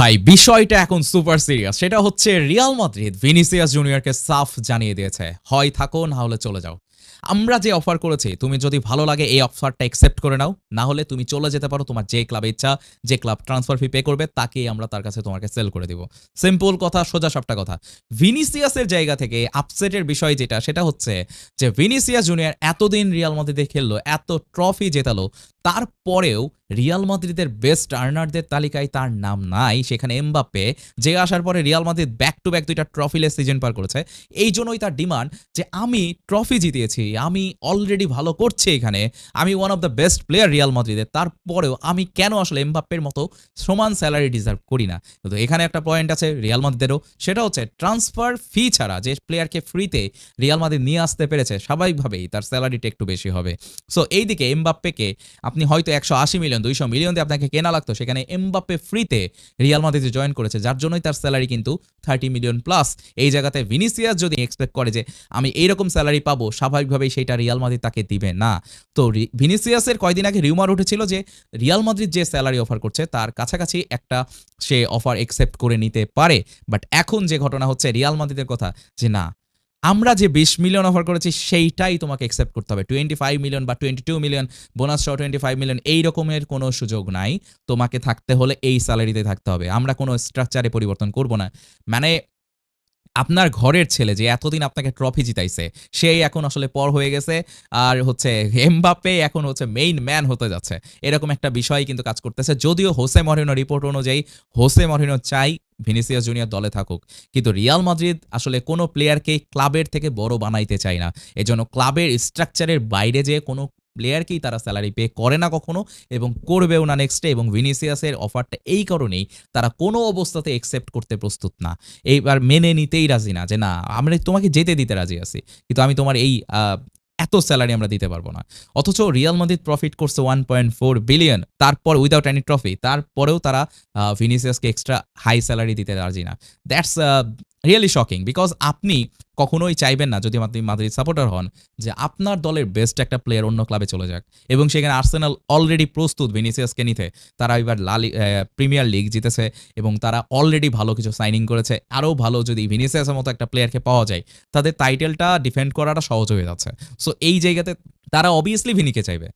ভাই বিষয়টা এখন সুপার সিরিয়াস। সেটা হচ্ছে রিয়াল মাদ্রিদ ভিনিসিয়াস জুনিয়রকে সাফ জানিয়ে দিয়েছে, হয় থাকো না হলে চলে যাও। আমরা যে অফার করেছি, তুমি যদি ভালো লাগে এই অফারটা অ্যাকসেপ্ট করে নাও, না হলে তুমি চলে যেতে পারো। তোমার যে ক্লাবে ইচ্ছা, যে ক্লাব ট্রান্সফার ফি পে করবে তাকেই আমরা তার কাছে তোমাকে সেল করে দিব। সিম্পল কথা, সোজা সাপটা কথা। ভিনিসিয়াসের জায়গা থেকে আপসেটের বিষয় যেটা, সেটা হচ্ছে যে ভিনিসিয়াস জুনিয়র এতদিন রিয়াল মাদ্রিদে খেললো, এত ট্রফি জেতালো, তারপরেও রিয়াল মাদ্রিদের বেস্ট আর্নারদের তালিকায় তার নাম নাই। সেখানে এমবাপ্পে, যে আসার পরে Real Madrid back to back 2টা ট্রফিলেস সিজন পার করেছে। এই জন্যই তার ডিমান্ড যে আমি ট্রফি জিতিয়েছি, আমি অলরেডি ভালো করছি এখানে, আমি one of the best player Real মাদ্রিদের, তারপরেও আমি কেন আসলে এমবাপ্পের মতো সমান স্যালারি ডিজার্ভ করি না। কিন্তু এখানে একটা পয়েন্ট আছে রিয়াল মাদ্রিদেরও, সেটা হচ্ছে ট্রান্সফার ফি ছাড়া যে প্লেয়ারকে ফ্রিতে রিয়াল মাদ্রিদ নিয়ে আসতে পেরেছে, স্বাভাবিকভাবেই তার স্যালারিটা একটু বেশি হবে। সো এইদিকে এমবাপ্পেকে আপনি হয়তো 180 মিলিয়ন 200 মিলিয়ন দিয়ে আপনাকে কেনা লাগতো, সেখানে এমবাপ্পে ফ্রিতে রিয়াল মাদ্রিদে জয়েন করেছে, যার জন্যই তার স্যালারি কিন্তু 30 মিলিয়ন প্লাস। এই জায়গাতে ভিনিসিয়াস যদি এক্সপেক্ট করে যে আমি এইরকম স্যালারি পাবো, স্বাভাবিকভাবেই সেইটা রিয়াল মাদ্রিদ তাকে দিবে না। তো ভিনিসিয়াসের কয়দিন আগে রিউমার উঠেছিল যে রিয়াল মাদ্রিদ যে স্যালারি অফার করছে তার কাছাকাছি একটা সে অফার একসেপ্ট করে নিতে পারে। বাট এখন যে ঘটনা হচ্ছে রিয়াল মাদ্রিদের কথা, যে না, আমরা যে 20 মিলিয়ন অফার করেছি সেইটাই তোমাকে অ্যাকসেপ্ট করতে হবে। 25 মিলিয়ন বা 22 মিলিয়ন বোনাস সহ 25 মিলিয়ন এই রকমের কোনো সুযোগ নাই। তোমাকে থাকতে হলে এই স্যালারিতে থাকতে হবে। আমরা কোনো স্ট্রাকচারে পরিবর্তন করব না। মানে আপনার ঘরের ছেলে যে এতদিন আপনাকে ট্রফি জিতাইছে, সেই এখন আসলে পর হয়ে গেছে। আর হচ্ছে এমবাপ্পে এখন হচ্ছে মেইন ম্যান হতে যাচ্ছে, এরকম একটা বিষয় কিন্তু কাজ করতেছে। যদিও হোসে মরিনো রিপোর্ট অনুযায়ী হোসে মরিনো চাই ভিনিসিয়াস জুনিয়র দলে থাকুক, কিন্তু রিয়াল মাদ্রিদ আসলে কোনো প্লেয়ারকে ক্লাবের থেকে বড় বানাইতে চায় না। এজন্য ক্লাবের স্ট্রাকচারের বাইরে যে কোনো প্লেয়ারকেই তারা স্যালারি পে করে না কখনো, এবং করবেও না নেক্সটে। এবং ভিনিসিয়াসের অফারটা এই কারণেই তারা কোনো অবস্থাতে একসেপ্ট করতে প্রস্তুত না, এইবার মেনে নিতেই রাজি না, যে না আমরা তোমাকে যেতে দিতে রাজি আছি, কিন্তু আমি তোমার এই এত স্যালারি আমরা দিতে পারবো না। অথচ রিয়াল মাদ্রিদ প্রফিট করছে 1.4 বিলিয়ন, তারপর উইদাউট এনি ট্রফি, তারপরেও তারা ভিনিসিয়াসকে এক্সট্রা হাই স্যালারি দিতে রাজি না। দ্যাটস রিয়েলি শকিং, বিকজ আপনি কখনোই চাইবেন না, যদি আপনি মাদ্রিদ সাপোর্টার হন, যে আপনার দলের বেস্ট একটা প্লেয়ার অন্য ক্লাবে চলে যাক। এবং সেখানে আর্সেনাল অলরেডি প্রস্তুত ভিনিসিয়াসকে নিতে। তারা এবার প্রিমিয়ার লিগ জিতেছে এবং তারা অলরেডি ভালো কিছু সাইনিং করেছে। আরও ভালো যদি ভিনিসিয়াসের মতো একটা প্লেয়ারকে পাওয়া যায়, তাদের টাইটেলটা ডিফেন্ড করাটা সহজ হয়ে যাচ্ছে। সো এই জায়গাতে তারা অবভিয়াসলি ভিনিকে চাইবে।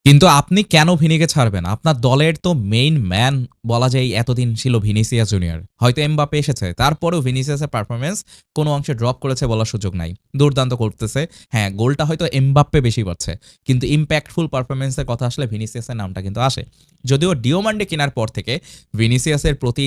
কিন্তু আপনি কেন ভিনিকে ছাড়বেন? আপনার দলের তো মেইন ম্যান বলা যায় এতদিন ছিল ভিনিসিয়াস জুনিয়র। হয়তো এমবাপ্পে এসেছে, তারপরেও ভিনিসিয়াসের পারফরম্যান্স কোনো অংশে ড্রপ করেছে বলার সুযোগ নাই। দুর্দান্ত করতেছে। হ্যাঁ, গোলটা হয়তো এমবাপ্পে বেশি পাচ্ছে, কিন্তু ইম্প্যাক্টফুল পারফরম্যান্সের কথা আসলে ভিনিসিয়াসের নামটা কিন্তু আসে। যদিও ডিওমান্ডে কেনার পর থেকে ভিনিসিয়াসের প্রতি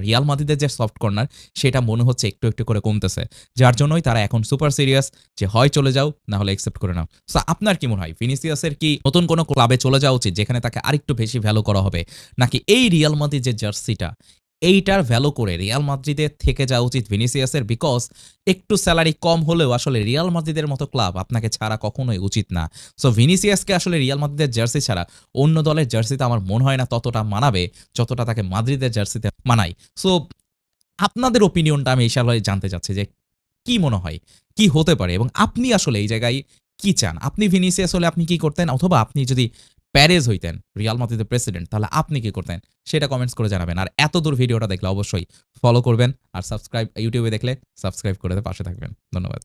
রিয়াল মাদ্রিদের যে সফট কর্নার, সেটা মনে হচ্ছে একটু একটু করে কমতেছে, যার জন্যই তারা এখন সুপার সিরিয়াস যে হয় চলে যাও, না হলে অ্যাকসেপ্ট করে নাও। সো আপনার কি মনে হয়, ভিনিসিয়াসের কি নতুন কোনো ক্লাবে চলে যাওয়া উচিত যেখানে তাকে আরেকটু বেশি ভ্যালু করা হবে, নাকি এই রিয়াল মাদ্রিদ যে জার্সিটা, এইটার ভ্যালু করে রিয়াল মাদ্রিদে থেকে যাওয়া উচিত ভিনিসিয়াসের? বিকজ একটু স্যালারি কম হলেও আসলে রিয়াল মাদ্রিদের মতো ক্লাব আপনাকে ছাড়া কখনোই উচিত না। সো ভিনিসিয়াসকে আসলে রিয়াল মাদ্রিদের জার্সি ছাড়া অন্য দলের জার্সিতে আমার মনে হয় না ততটা মানাবে যতটা তাকে মাদ্রিদের জার্সিতে মানায়। সো আপনাদের ওপিনিয়নটা আমি ইনশাআল্লাহ জানতে চাচ্ছি, যে কি মনে হয়, কি হতে পারে, এবং আপনি আসলে এই জায়গায় কি চান? আপনি ভিনিসিয়াস হলে আপনি কি করতেন? অথবা আপনি যদি প্যারেজ হইতেন রিয়াল মাদ্রিদের প্রেসিডেন্ট, তাহলে আপনি কি করতেন? সেটা কমেন্টস করে জানাবেন। আর এতদূর ভিডিওটা দেখলে অবশ্যই ফলো করবেন, আর ইউটিউবে দেখলে সাবস্ক্রাইব করে পাশে থাকবেন। ধন্যবাদ।